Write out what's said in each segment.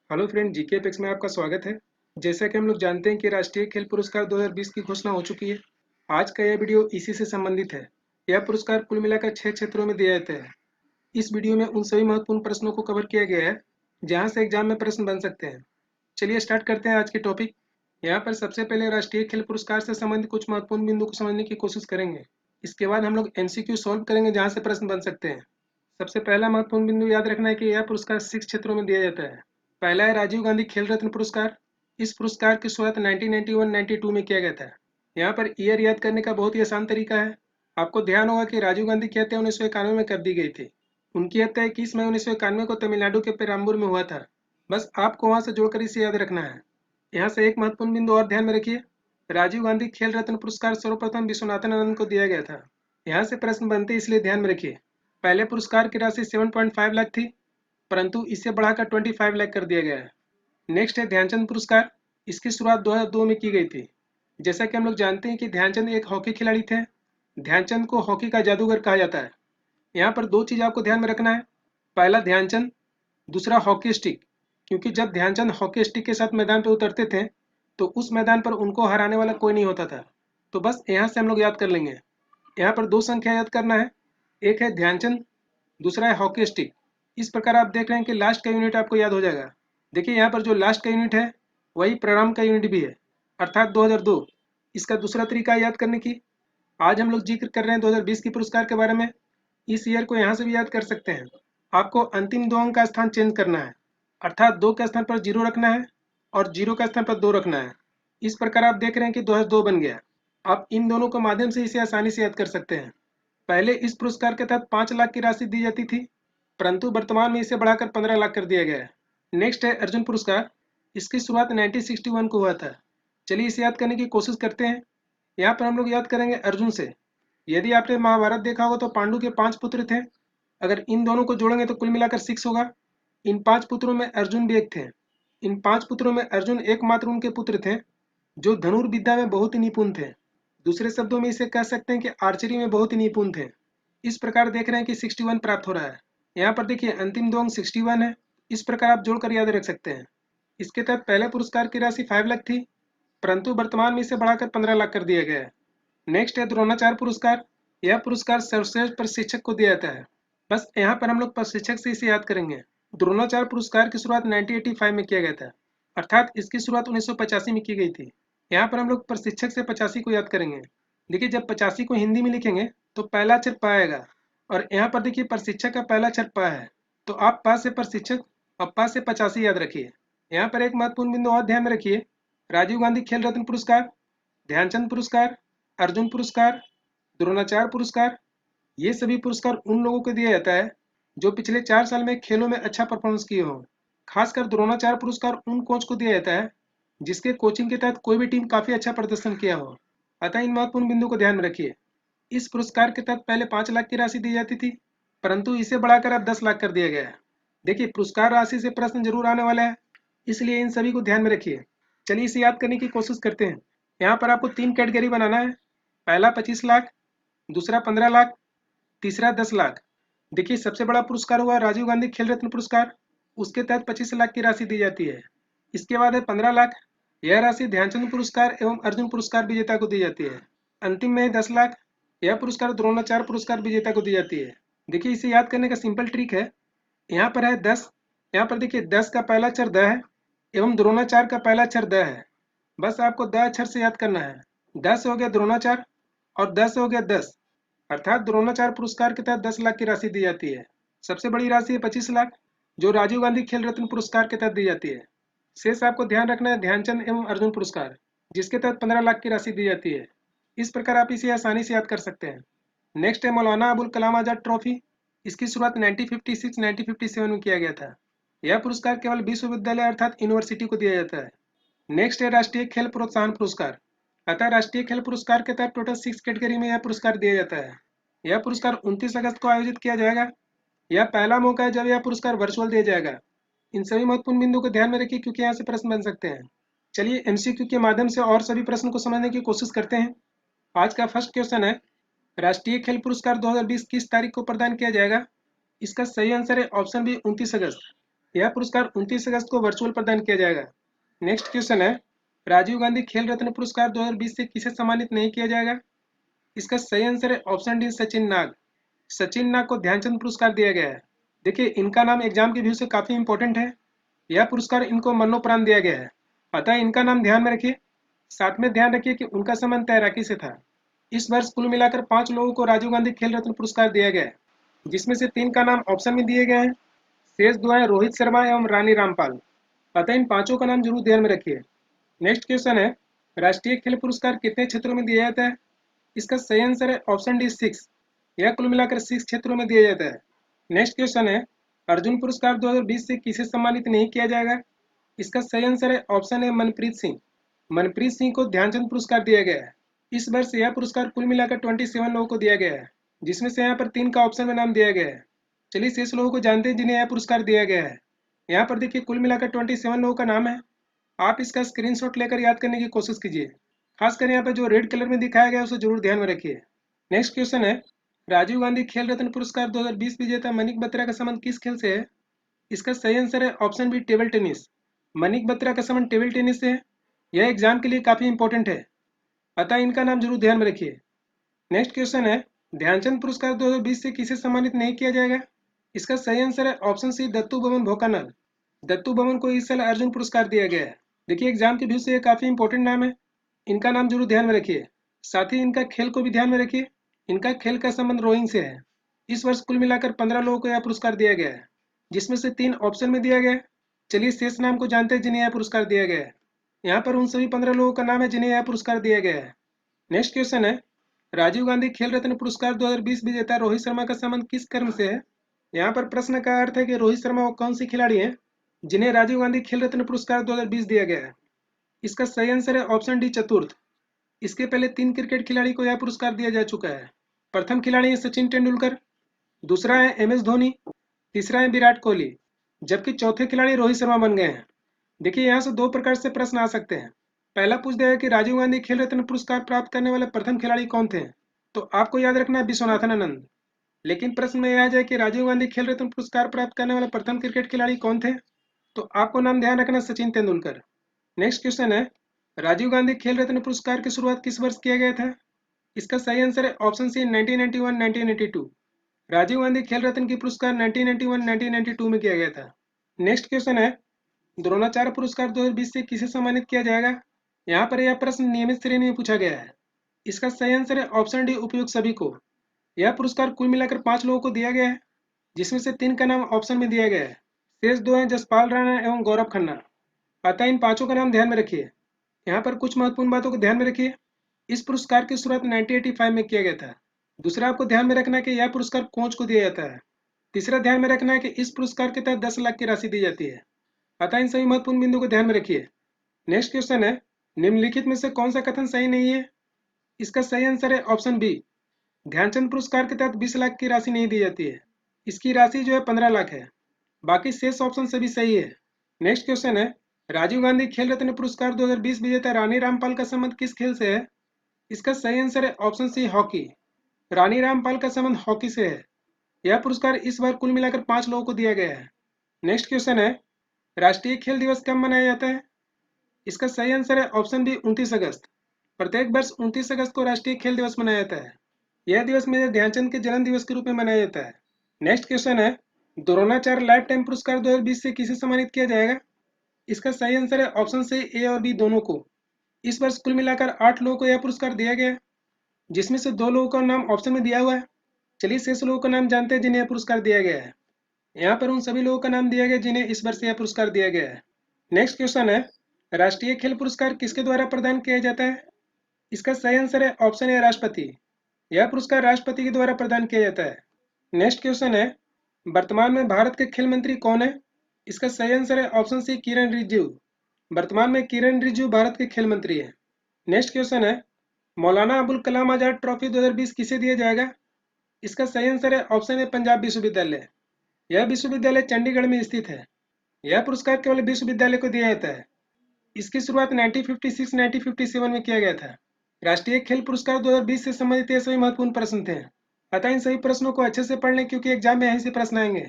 Hello friend, GK apex में आपका स्वागत है। जैसा कि हम लोग जानते हैं कि राष्ट्रीय खेल पुरस्कार 2020 की घोषणा हो चुकी है। आज का यह वीडियो इसी से संबंधित है। यह पुरस्कार कुल मिलाकर 6 क्षेत्रों में दिया जाता है। इस वीडियो में उन सभी महत्वपूर्ण प्रश्नों को कवर किया गया है जहां से एग्जाम में प्रश्न बन सकते हैं। चलिए स्टार्ट करते हैं आज के टॉपिक। यहाँ पर सबसे पहले राष्ट्रीय खेल पुरस्कार से संबंधित कुछ महत्वपूर्ण बिंदु को समझने की कोशिश करेंगे। इसके बाद हम लोग एमसीक्यू सॉल्व करेंगे जहाँ से प्रश्न बन सकते हैं। सबसे पहला महत्वपूर्ण बिंदु याद रखना है कि यह पुरस्कार 6 क्षेत्रों में दिया जाता है। पहला है राजीव गांधी खेल रत्न पुरस्कार। इस पुरस्कार की शुरुआत 1991-92 में किया गया था। यहाँ पर ईयर याद करने का बहुत ही आसान तरीका है। आपको ध्यान होगा कि राजीव गांधी की हत्या 1991 में कर दी गई थी। उनकी हत्या 21 मई 1991 को तमिलनाडु के पेराम्बूर में हुआ था। बस आपको वहां से जोड़कर इसे याद रखना है। यहाँ से एक महत्वपूर्ण बिंदु और ध्यान में रखिए। राजीव गांधी खेल रत्न पुरस्कार सर्वप्रथम विश्वनाथन आनंद को दिया गया था। यहाँ से प्रश्न बनते इसलिए ध्यान में रखिए। पहले पुरस्कार की राशि 7.5 लाख थी, परंतु इसे बढ़ाकर 25 लाख कर दिया गया है। नेक्स्ट है ध्यानचंद पुरस्कार। इसकी शुरुआत 2002 में की गई थी। जैसा कि हम लोग जानते हैं कि ध्यानचंद एक हॉकी खिलाड़ी थे। ध्यानचंद को हॉकी का जादूगर कहा जाता है। यहाँ पर दो चीज आपको ध्यान में रखना है। पहला ध्यानचंद, दूसरा हॉकी स्टिक। क्योंकि जब ध्यानचंद हॉकी स्टिक के साथ मैदान पर उतरते थे तो उस मैदान पर उनको हराने वाला कोई नहीं होता था। तो बस यहाँ से हम लोग याद कर लेंगे। यहाँ पर दो संख्या याद करना है। एक है ध्यानचंद, दूसरा है हॉकी स्टिक। इस प्रकार आप देख रहे हैं कि लास्ट का यूनिट आपको याद हो जाएगा। देखिए यहाँ पर जो लास्ट का यूनिट है वही प्रारंभ का यूनिट भी है, अर्थात 2002। इसका दूसरा तरीका है याद करने की। आज हम लोग जिक्र कर रहे हैं 2020 की पुरस्कार के बारे में। इस ईयर को यहाँ से भी याद कर सकते हैं। आपको अंतिम दो अंक का स्थान चेंज करना है, अर्थात 2 के स्थान पर 0 रखना है और 0 का स्थान पर 2 रखना है। इस प्रकार आप देख रहे हैं कि 2002 बन गया। आप इन दोनों के माध्यम से इसे आसानी से याद कर सकते हैं। पहले इस पुरस्कार के तहत 5 लाख की राशि दी जाती थी, परंतु वर्तमान में इसे बढ़ाकर 15 लाख कर दिया गया है। नेक्स्ट है अर्जुन पुरस्कार। इसकी शुरुआत 1961 को हुआ था। चलिए इसे याद करने की कोशिश करते हैं। यहाँ पर हम लोग याद करेंगे अर्जुन से। यदि आपने महाभारत देखा होगा तो पांडु के 5 पुत्र थे। अगर इन दोनों को जोड़ेंगे तो कुल मिलाकर 6 होगा। इन 5 पुत्रों में अर्जुन भी एक थे। इन 5 पुत्रों में अर्जुन एकमात्र उनके पुत्र थे जो धनुर्विद्या में बहुत ही निपुण थे। दूसरे शब्दों में इसे कह सकते हैं कि आर्चरी में बहुत ही निपुण थे। इस प्रकार देख रहे हैं कि 61 प्राप्त हो रहा है। यहाँ पर देखिए अंतिम दो अंक 61 है। इस प्रकार आप जोड़कर याद रख सकते हैं। इसके तहत पहले पुरस्कार की राशि 5 लाख थी, परंतु वर्तमान में इसे बढ़ाकर 15 लाख कर दिया गया है। नेक्स्ट है द्रोणाचार्य पुरस्कार। यह पुरस्कार सर्वश्रेष्ठ प्रशिक्षक को दिया जाता है। बस यहाँ पर हम लोग प्रशिक्षक से इसे याद करेंगे। द्रोणाचार्य पुरस्कार की शुरुआत 1985 में किया गया था, अर्थात इसकी शुरुआत 1985 में की गई थी। यहाँ पर हम लोग प्रशिक्षक से 85 को याद करेंगे। देखिए जब 85 को हिंदी में लिखेंगे तो पहला अक्षर प आएगा, और यहाँ पर देखिए प्रशिक्षक का पहला अक्षर प है, तो आप प से प्रशिक्षक और प से 85 याद रखिए। यहाँ पर एक महत्वपूर्ण बिंदु और ध्यान में रखिए। राजीव गांधी खेल रत्न पुरस्कार, ध्यानचंद पुरस्कार, अर्जुन पुरस्कार, द्रोणाचार्य पुरस्कार, ये सभी पुरस्कार उन लोगों को दिया जाता है जो पिछले 4 साल में खेलों में अच्छा परफॉर्मेंस किए हों। खासकर द्रोणाचार्य पुरस्कार उन कोच को दिया जाता है जिसके कोचिंग के तहत कोई भी टीम काफी अच्छा प्रदर्शन किया हो। अतः इन महत्वपूर्ण बिंदु को ध्यान में रखिए। इस पुरस्कार के तहत पहले 5 लाख की राशि दी जाती थी, परंतु इसे बढ़ाकर अब 10 लाख कर दिया गया है। देखिए पुरस्कार राशि से प्रश्न जरूर आने वाला है, इसलिए इन सभी को ध्यान में रखिए। चलिए इसे याद करने की कोशिश करते हैं। यहाँ पर आपको 3 कैटेगरी बनाना है। पहला 25 लाख, दूसरा 15 लाख, तीसरा 10 लाख। देखिए सबसे बड़ा पुरस्कार हुआ राजीव गांधी खेल रत्न पुरस्कार। उसके तहत 25 लाख की राशि दी जाती है। इसके बाद है 15 लाख। यह राशि ध्यानचंद पुरस्कार एवं अर्जुन पुरस्कार विजेता को दी जाती है। अंतिम में है 10 लाख। यह पुरस्कार द्रोणाचार्य पुरस्कार विजेता को दी जाती है। देखिए इसे याद करने का सिंपल ट्रिक है। यहाँ पर है 10। यहाँ पर देखिए 10 का पहला अक्षर द है एवं द्रोणाचार्य का पहला अक्षर द है। बस आपको द अक्षर से याद करना है। 10 हो गया द्रोणाचार्य और 10 हो गया 10, अर्थात द्रोणाचार्य पुरस्कार के तहत 10 लाख की राशि दी जाती है। सबसे बड़ी राशि है 25 लाख जो राजीव गांधी खेल रत्न पुरस्कार के तहत दी जाती है। शेष आपको ध्यान रखना है ध्यानचंद एवं अर्जुन पुरस्कार, जिसके तहत 15 लाख की राशि दी जाती है। इस प्रकार आप इसे आसानी से याद कर सकते हैं। नेक्स्ट है मौलाना अबुल कलाम आजाद ट्रॉफी। इसकी शुरुआत 1956-1957 में किया गया था। यह पुरस्कार केवल विश्वविद्यालय अर्थात यूनिवर्सिटी को दिया जाता है। नेक्स्ट है राष्ट्रीय खेल प्रोत्साहन पुरस्कार। अतः राष्ट्रीय खेल पुरस्कार के तहत टोटल 6 कैटेगरी में यह पुरस्कार दिया जाता है। यह पुरस्कार 29 अगस्त को आयोजित किया जाएगा। यह पहला मौका है जब यह पुरस्कार वर्चुअल दिया जाएगा। इन सभी महत्वपूर्ण बिंदु को ध्यान में रखिए क्योंकि यहाँ से प्रश्न बन सकते हैं। चलिए एमसीक्यू के माध्यम से और सभी प्रश्न को समझने की कोशिश करते हैं। आज का फर्स्ट क्वेश्चन है, राष्ट्रीय खेल पुरस्कार 2020 किस तारीख को प्रदान किया जाएगा? इसका सही आंसर है ऑप्शन बी 29 अगस्त। यह पुरस्कार 29 अगस्त को वर्चुअल प्रदान किया जाएगा। नेक्स्ट क्वेश्चन है, राजीव गांधी खेल रत्न पुरस्कार 2020 से किसे सम्मानित नहीं किया जाएगा? इसका सही आंसर है ऑप्शन डी, सचिन नाग। सचिन नाग को ध्यानचंद पुरस्कार दिया गया है। देखिए, इनका नाम एग्जाम के व्यू से काफी इंपॉर्टेंट है। यह पुरस्कार इनको मरणोपरांत दिया गया है, अतः इनका नाम ध्यान में रखिए। साथ में ध्यान रखिए कि उनका संबंध तैराकी से था। इस वर्ष कुल मिलाकर 5 लोगों को राजीव गांधी खेल रत्न पुरस्कार दिया गया है, जिसमें से 3 का नाम ऑप्शन में दिए गए हैं। शेष 2 हैं रोहित शर्मा एवं रानी रामपाल। अतः इन 5 का नाम जरूर ध्यान में रखिए। नेक्स्ट क्वेश्चन है, राष्ट्रीय खेल पुरस्कार कितने क्षेत्रों में दिया जाता है? इसका सही आंसर है ऑप्शन डी, 6। यह कुल मिलाकर 6 क्षेत्रों में दिया जाता है। नेक्स्ट क्वेश्चन है, अर्जुन पुरस्कार 2020 से किसे सम्मानित नहीं किया जाएगा? इसका सही आंसर है ऑप्शन ए, मनप्रीत सिंह। मनप्रीत सिंह को ध्यानचंद पुरस्कार दिया गया है। इस वर्ष यह पुरस्कार कुल मिलाकर 27 लोगों को दिया गया है, जिसमें से यहाँ पर 3 का ऑप्शन में नाम दिया गया है। चलिए शेष लोगों को जानते हैं जिन्हें यह पुरस्कार दिया गया है। यहाँ पर देखिए, कुल मिलाकर 27 लोगों का नाम है। आप इसका स्क्रीनशॉट लेकर याद करने की कोशिश कीजिए। खासकर यहाँ पर जो रेड कलर में दिखाया गया है उसे जरूर ध्यान में रखिए। नेक्स्ट क्वेश्चन है, राजीव गांधी खेल रत्न पुरस्कार 2020 विजेता मनिक बत्रा का संबंध किस खेल से है? इसका सही आंसर है ऑप्शन बी, टेबल टेनिस। मनिक बत्रा का संबंध टेबल टेनिस से है। यह एग्जाम के लिए काफी इंपॉर्टेंट है, अतः इनका नाम जरूर ध्यान में रखिए। नेक्स्ट क्वेश्चन है, ध्यानचंद पुरस्कार 2020 से किसे सम्मानित नहीं किया जाएगा? इसका सही आंसर है ऑप्शन सी, दत्तू बमन भोकानल। दत्तू बमन को इस साल अर्जुन पुरस्कार दिया गया है। देखिए, एग्जाम के व्यू से ये काफी इंपॉर्टेंट नाम है, इनका नाम जरूर ध्यान में रखिए। साथ ही इनका खेल को भी ध्यान में रखिए। इनका खेल का संबंध रोइंग से है। इस वर्ष कुल मिलाकर 15 लोगों को यह पुरस्कार दिया गया है, जिसमें से 3 ऑप्शन में दिया गया है। चलिए शेष नाम को जानते हैं जिन्हें यह पुरस्कार दिया गया है। यहाँ पर उन सभी 15 लोगों का नाम है जिन्हें यह पुरस्कार दिया गया है। नेक्स्ट क्वेश्चन है, राजीव गांधी खेल रत्न पुरस्कार 2020 विजेता रोहित शर्मा का संबंध किस कर्म से है? यहाँ पर प्रश्न का अर्थ है कि रोहित शर्मा वो कौन सी खिलाड़ी हैं जिन्हें राजीव गांधी खेल रत्न पुरस्कार 2020 दिया गया है? इसका सही आंसर है ऑप्शन डी, चतुर्थ। इसके पहले 3 क्रिकेट खिलाड़ी को यह पुरस्कार दिया जा चुका है। प्रथम खिलाड़ी है सचिन तेंदुलकर, दूसरा है MS धोनी, तीसरा है विराट कोहली, जबकि चौथे खिलाड़ी रोहित शर्मा बन गए हैं। देखिए, यहाँ से 2 प्रकार से प्रश्न आ सकते हैं। पहला पूछ दिया है कि राजीव गांधी खेल रत्न पुरस्कार प्राप्त करने वाले प्रथम खिलाड़ी कौन थे? तो आपको याद रखना है विश्वनाथन आनंद। लेकिन प्रश्न में यह आ जाए कि राजीव गांधी खेल रत्न पुरस्कार प्राप्त करने वाले प्रथम क्रिकेट खिलाड़ी कौन थे? तो आपको नाम ध्यान रखना, सचिन तेंदुलकर। नेक्स्ट क्वेश्चन है, राजीव गांधी खेल रत्न पुरस्कार की शुरुआत किस वर्ष किया गया था? इसका सही आंसर है ऑप्शन सी, 1991-1992। राजीव गांधी खेल रत्न की पुरस्कार 1991-1992 में किया गया था। नेक्स्ट क्वेश्चन है, द्रोणाचार्य पुरस्कार 2020 से किसे सम्मानित किया जाएगा? यहाँ पर यह प्रश्न नियमित श्रेणी में पूछा गया है। इसका सही आंसर है ऑप्शन डी, उपयुक्त सभी को। यह पुरस्कार कुल मिलाकर 5 लोगों को दिया गया है, जिसमें से 3 का नाम ऑप्शन में दिया गया है। शेष 2 हैं जसपाल राणा एवं गौरव खन्ना। अतः इन 5 का नाम ध्यान में रखिए। यहाँ पर कुछ महत्वपूर्ण बातों को ध्यान में रखिए। इस पुरस्कार की शुरुआत 1985 में किया गया था। दूसरा, आपको ध्यान में रखना है कि यह पुरस्कार कोच को दिया जाता है। तीसरा, ध्यान में रखना है कि इस पुरस्कार के तहत 10 लाख की राशि दी जाती है। अतः इन सभी महत्वपूर्ण बिंदु को ध्यान में रखिए। नेक्स्ट क्वेश्चन है, निम्नलिखित में से कौन सा कथन सही नहीं है? इसका सही आंसर है ऑप्शन बी, ध्यानचंद पुरस्कार के तहत 20 लाख की राशि नहीं दी जाती है। इसकी राशि जो है 15 लाख है। बाकी शेष ऑप्शन सभी सही है। नेक्स्ट क्वेश्चन है, राजीव गांधी खेल रत्न पुरस्कार 2020 विजेता रानी रामपाल का संबंध किस खेल से है? इसका सही आंसर है option C, hockey. Rani Rampal का संबंध हॉकी से है। यह पुरस्कार इस बार कुल मिलाकर 5 लोगों को दिया गया है। नेक्स्ट क्वेश्चन है, राष्ट्रीय खेल दिवस कब मनाया जाता है? इसका सही आंसर है ऑप्शन बी, 29 अगस्त। प्रत्येक वर्ष 29 अगस्त को राष्ट्रीय खेल दिवस मनाया जाता है। यह दिवस मेजर ध्यानचंद के जन्म दिवस के रूप में मनाया जाता है। नेक्स्ट क्वेश्चन है, द्रोणाचार्य लाइफ टाइम पुरस्कार 2020 से किसे सम्मानित किया जाएगा? इसका सही आंसर है ऑप्शन से ए और बी दोनों को। इस वर्ष कुल मिलाकर 8 लोगों को यह पुरस्कार दिया गया है, जिसमें से 2 लोगों का नाम ऑप्शन में दिया हुआ है। चलिए शेष लोगों का नाम जानते हैं जिन्हें यह पुरस्कार दिया गया है। यहाँ पर उन सभी लोगों का नाम दिया गया जिन्हें इस वर्ष यह पुरस्कार दिया गया है। नेक्स्ट क्वेश्चन है, राष्ट्रीय खेल पुरस्कार किसके द्वारा प्रदान किया जाता है? इसका सही आंसर है ऑप्शन ए, राष्ट्रपति। यह पुरस्कार राष्ट्रपति के द्वारा प्रदान किया जाता है। नेक्स्ट क्वेश्चन है, वर्तमान में भारत के खेल मंत्री कौन है? इसका सही आंसर है ऑप्शन सी, किरण रिजिजू। वर्तमान में किरण रिजिजू भारत के खेल मंत्री हैं। नेक्स्ट क्वेश्चन है, मौलाना अबुल कलाम आजाद ट्रॉफी 2020 किसे दिया जाएगा? इसका सही आंसर है ऑप्शन ए, पंजाब विश्वविद्यालय। यह विश्वविद्यालय चंडीगढ़ में स्थित है। यह पुरस्कार केवल विश्वविद्यालय को दिया जाता है। इसकी शुरुआत 1956-1957 में किया गया था। राष्ट्रीय खेल पुरस्कार 2020 से संबंधित ये सभी महत्वपूर्ण प्रश्न थे। अतः इन सभी प्रश्नों को अच्छे से पढ़ लें, क्योंकि एग्जाम में यहीं से प्रश्न आएंगे।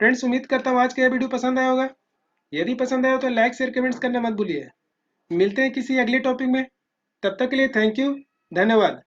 फ्रेंड्स, उम्मीद करता हूँ आज का यह वीडियो पसंद आया होगा। यदि पसंद आया तो लाइक शेयर कमेंट्स करना मत भूलिए। मिलते हैं किसी अगले टॉपिक में। तब तक के लिए थैंक यू। धन्यवाद।